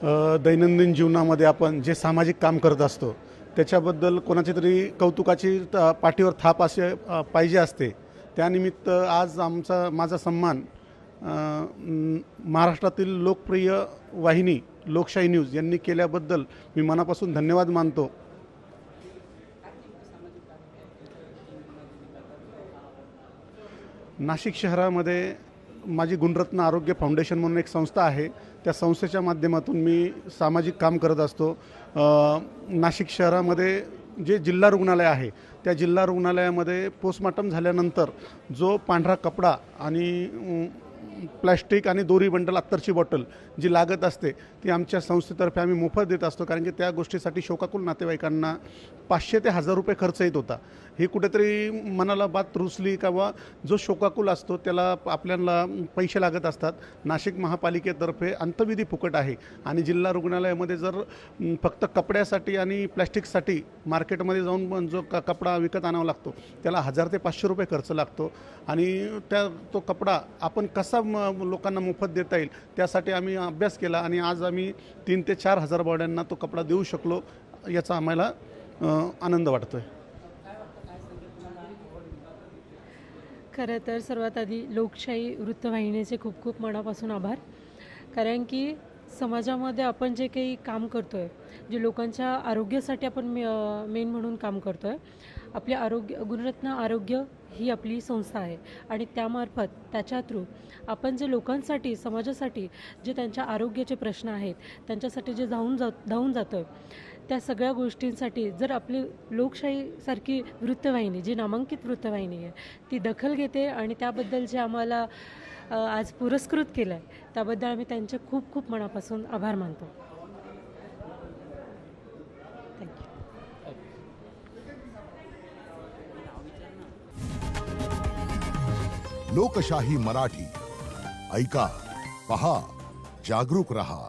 दैनंदिन जीवनामध्ये आपण जे सामाजिक काम करत असतो त्याच्याबद्दल कोणाची तरी कौतुकाची पाठीवर थाप असे पाहिजे असते। त्यानिमित्त आज माझा सन्मान महाराष्ट्रातील लोकप्रिय वाहिनी लोकशाही न्यूज यांनी केल्याबद्दल मी मनापासून धन्यवाद मानतो। नाशिक शहरामध्ये माझी गुणरत्न आरोग्य फाउंडेशन म्हणून एक संस्था आहे। त्या संस्थेच्या माध्यमातून मी सामाजिक काम करत असतो। नाशिक शहरामध्ये जे जिल्हा रुग्णालय आहे त्या जिल्हा रुग्णालयामध्ये पोस्टमॉर्टम झाल्यानंतर जो पांढरा कपडा आणि प्लॅस्टिक आणि दोरी बंडल अत्तरची बॉटल जी लागत असते ती आमच्या संस्थेतर्फे आम्ही मोफत देत असतो, कारण की त्या गोष्टीसाठी शोकाकुल नातेवाईकांना 500 ते 1000 रुपये खर्च येत होता। ही कुठेतरी मनाला बात रुचली का बा जो शोकाकुल असतो त्याला आपल्याला पैसे लागत असतात। नाशिक महापालिकेतर्फे अंतविधी फुकट आहे आणि जिल्हा रुग्णालयामध्ये जर फक्त कपड्यासाठी आणि प्लॅस्टिकसाठी मार्केटमध्ये जाऊन जो कपडा विकत आणावा लागतो त्याला 1000 ते 500 रुपये खर्च लागतो आणि तो कपडा आपण कसा लोकांना मोफत देता येईल त्यासाठी आम्ही अभ्यास केला आणि आज आम्ही 3 ते 4000 बॉड्यांना तो कपडा देऊ शकलो, याचा आम्हाला आनंद वाटतोय। खरं तर सर्वात आधी लोकशाही वृत्तवाहिनीचे खूप खूप मनापासून आभार, कारण की समाजामध्ये आपण जे काही काम करतो आहे, जे लोकांच्या आरोग्यासाठी आपण मेन म्हणून काम करतो आहे, आपले गुणरत्न आरोग्य ही आपली संस्था आहे आणि त्यामार्फत त्याच्या थ्रू आपण जे लोकांसाठी समाजासाठी जे त्यांच्या आरोग्याचे प्रश्न आहेत त्यांच्यासाठी जे धावून जातो आहे त्या सगळ्या गोष्टींसाठी जर आपली लोकशाहीसारखी वृत्तवाहिनी जी नामांकित वृत्तवाहिनी आहे ती दखल घेते आणि त्याबद्दल जे आम्हाला आज पुरस्कृत केलं आहे त्याबद्दल आम्ही त्यांचे खूप खूप मनापासून आभार मानतो। थँक्यू। लोकशाही मराठी ऐका, पहा, जागरूक रहा।